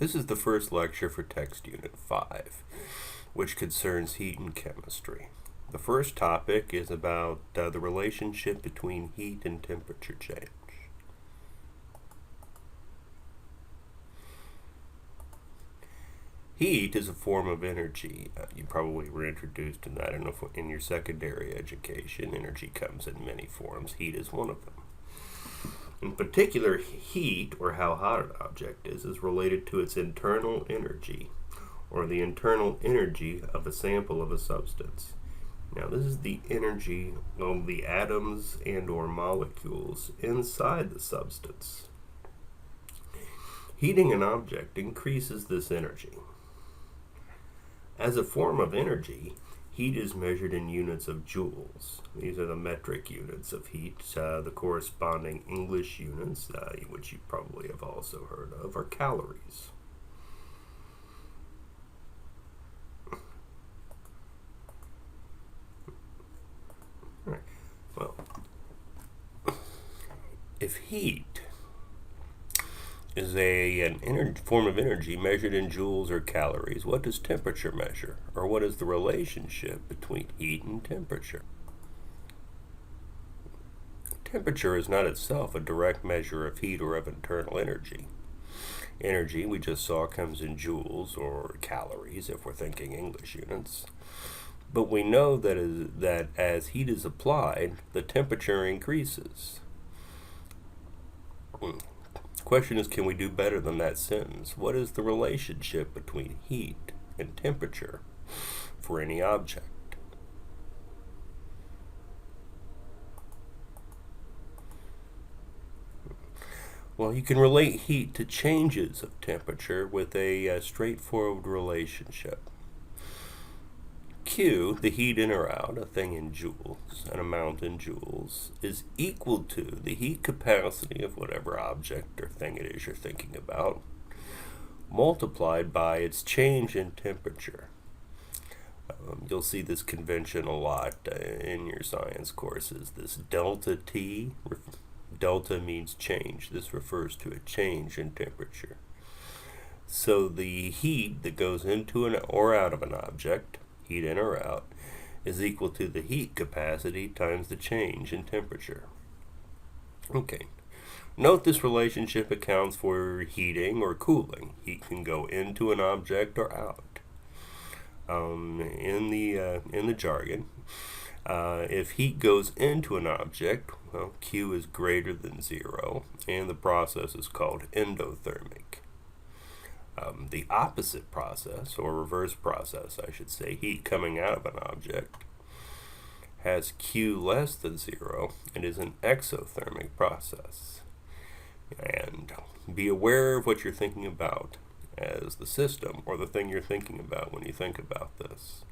This is the first lecture for Text Unit 5, which concerns heat and chemistry. The first topic is about the relationship between heat and temperature change. Heat is a form of energy. You probably were introduced to that in your secondary education. Energy comes in many forms. Heat is one of them. In particular, heat, or how hot an object is related to its internal energy, or the internal energy of a sample of a substance. Now, this is the energy of the atoms and or molecules inside the substance. Heating an object increases this energy. As a form of energy, heat is measured in units of joules. These are the metric units of heat. The corresponding English units, which you probably have also heard of, are calories. Right. Well, if heat is an form of energy measured in joules or calories, what does temperature measure? Or what is the relationship between heat and temperature? Temperature is not itself a direct measure of heat or of internal energy. Energy, we just saw, comes in joules or calories if we're thinking English units. But we know that as heat is applied, the temperature increases. Question is, can we do better than that sentence? What is the relationship between heat and temperature for any object? Well, you can relate heat to changes of temperature with a straightforward relationship. Q, the heat in or out, a thing in joules, an amount in joules, is equal to the heat capacity of whatever object or thing it is you're thinking about, multiplied by its change in temperature. You'll see this convention a lot in your science courses. This delta T, delta means change. This refers to a change in temperature. So the heat that goes into or out of an object, heat in or out, is equal to the heat capacity times the change in temperature. Okay. Note this relationship accounts for heating or cooling. Heat can go into an object or out. In the jargon, if heat goes into an object, well, Q is greater than 0, and the process is called endothermic. The opposite process, or reverse process, I should say, heat coming out of an object, has Q less than 0 and is an exothermic process. And be aware of what you're thinking about as the system, or the thing you're thinking about when you think about this.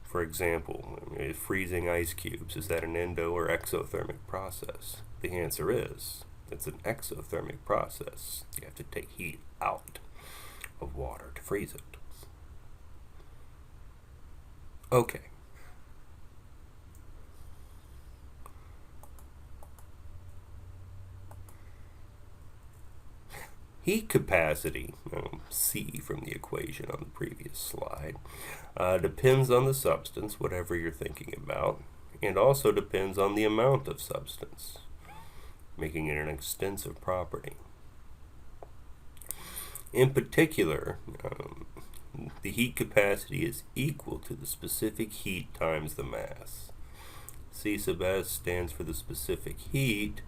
For example, freezing ice cubes, is that an endo or exothermic process? The answer is, it's an exothermic process. You have to take heat out of water to freeze it. Okay. Heat capacity, C from the equation on the previous slide, depends on the substance, whatever you're thinking about, and also depends on the amount of substance, making it an extensive property. In particular, the heat capacity is equal to the specific heat times the mass. C sub S stands for the specific heat.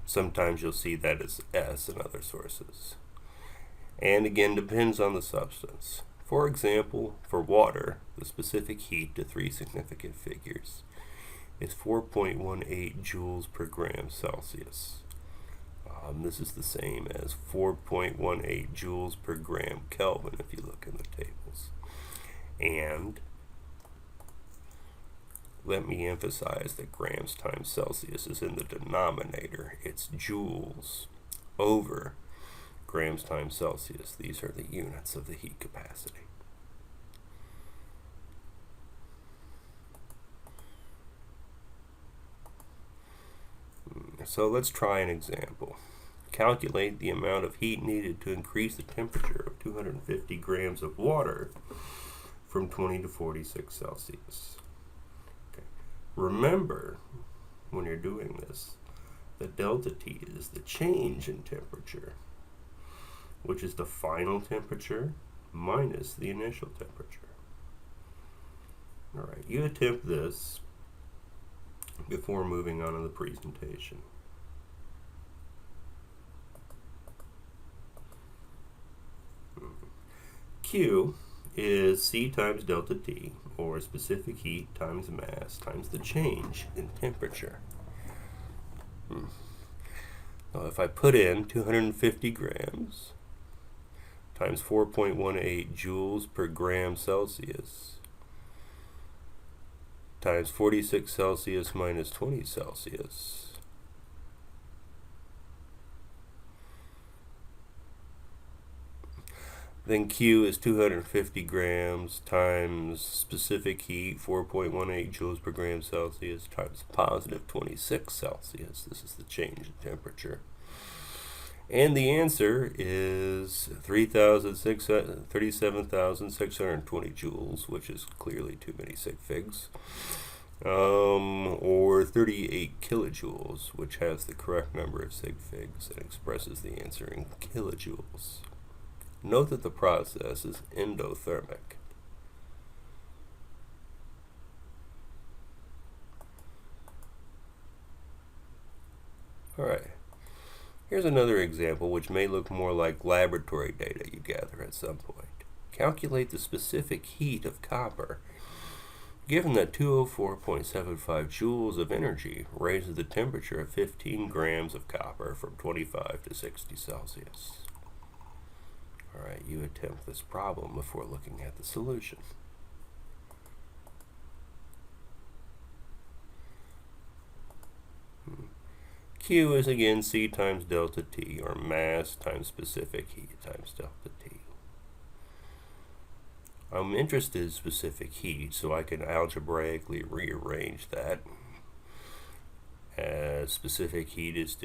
Sometimes you'll see that as S in other sources. And again, depends on the substance. For example, for water, the specific heat to 3 significant figures is 4.18 joules per gram Celsius. This is the same as 4.18 joules per gram Kelvin if you look in the tables. And let me emphasize that grams times Celsius is in the denominator. It's joules over grams times Celsius. These are the units of the heat capacity. So let's try an example. Calculate the amount of heat needed to increase the temperature of 250 grams of water from 20 to 46 Celsius. Okay. Remember, when you're doing this, that delta T is the change in temperature, which is the final temperature minus the initial temperature. All right, you attempt this before moving on to the presentation. Q is C times delta T, or specific heat times mass times the change in temperature. Now if I put in 250 grams times 4.18 joules per gram Celsius times 46 Celsius minus 20 Celsius, then Q is 250 grams times specific heat, 4.18 joules per gram Celsius, times positive 26 Celsius. This is the change in temperature. And the answer is 37,620 joules, which is clearly too many sig figs, or 38 kilojoules, which has the correct number of sig figs and expresses the answer in kilojoules. Note that the process is endothermic. All right. Here's another example which may look more like laboratory data you gather at some point. Calculate the specific heat of copper. Given that 204.75 joules of energy raises the temperature of 15 grams of copper from 25 to 60 Celsius. All right, you attempt this problem before looking at the solution. Q is again C times delta T, or mass times specific heat times delta T. I'm interested in specific heat, so I can algebraically rearrange that. As specific heat is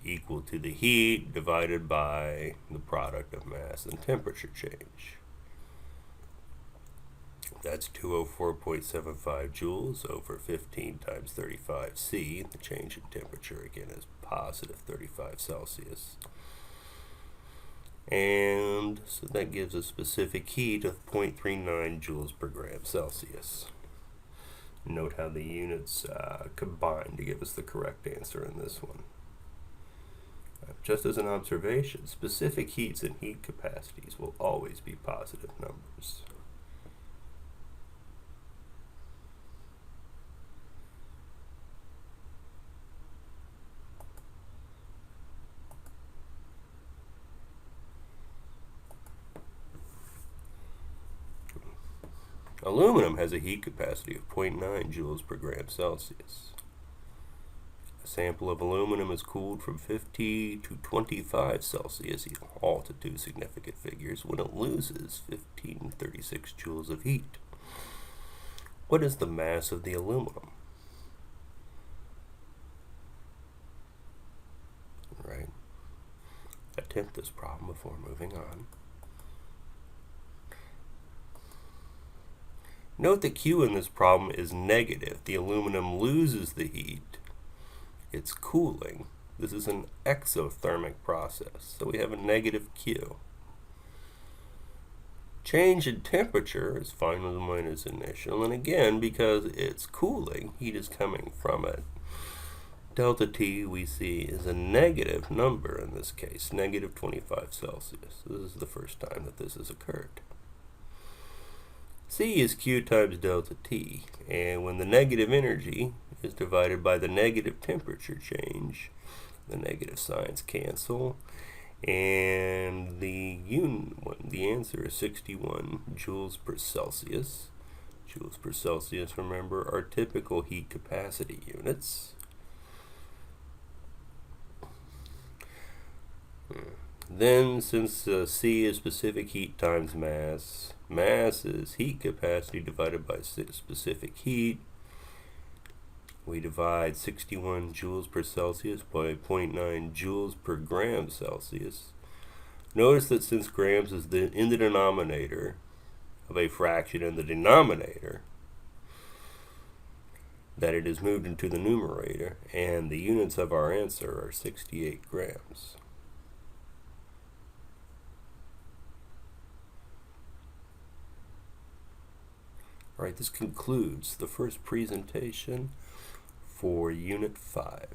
equal to the heat divided by the product of mass and temperature change. That's 204.75 joules over 15 times 35 C. The change in temperature again is positive 35 Celsius. And so that gives a specific heat of 0.39 joules per gram Celsius. Note how the units combine to give us the correct answer in this one. Just as an observation, specific heats and heat capacities will always be positive numbers. Aluminum has a heat capacity of 0.9 joules per gram Celsius. A sample of aluminum is cooled from 50 to 25 Celsius, all to two significant figures, when it loses 1536 joules of heat. What is the mass of the aluminum? Right. Attempt this problem before moving on. Note that Q in this problem is negative. The aluminum loses the heat. It's cooling. This is an exothermic process, so we have a negative Q. Change in temperature is final minus initial, and again, because it's cooling, heat is coming from it. Delta T we see is a negative number in this case, negative 25 Celsius. This is the first time that this has occurred. C is Q times delta T, and when the negative energy is divided by the negative temperature change, the negative signs cancel, and the answer is 61 joules per Celsius. Joules per Celsius, remember, are typical heat capacity units. Then, since C is specific heat times mass, mass is heat capacity divided by specific heat. We divide 61 joules per Celsius by 0.9 joules per gram Celsius. Notice that since grams is in the denominator of a fraction in the denominator, that it is moved into the numerator, and the units of our answer are 68 grams. Alright, this concludes the first presentation for Unit 5.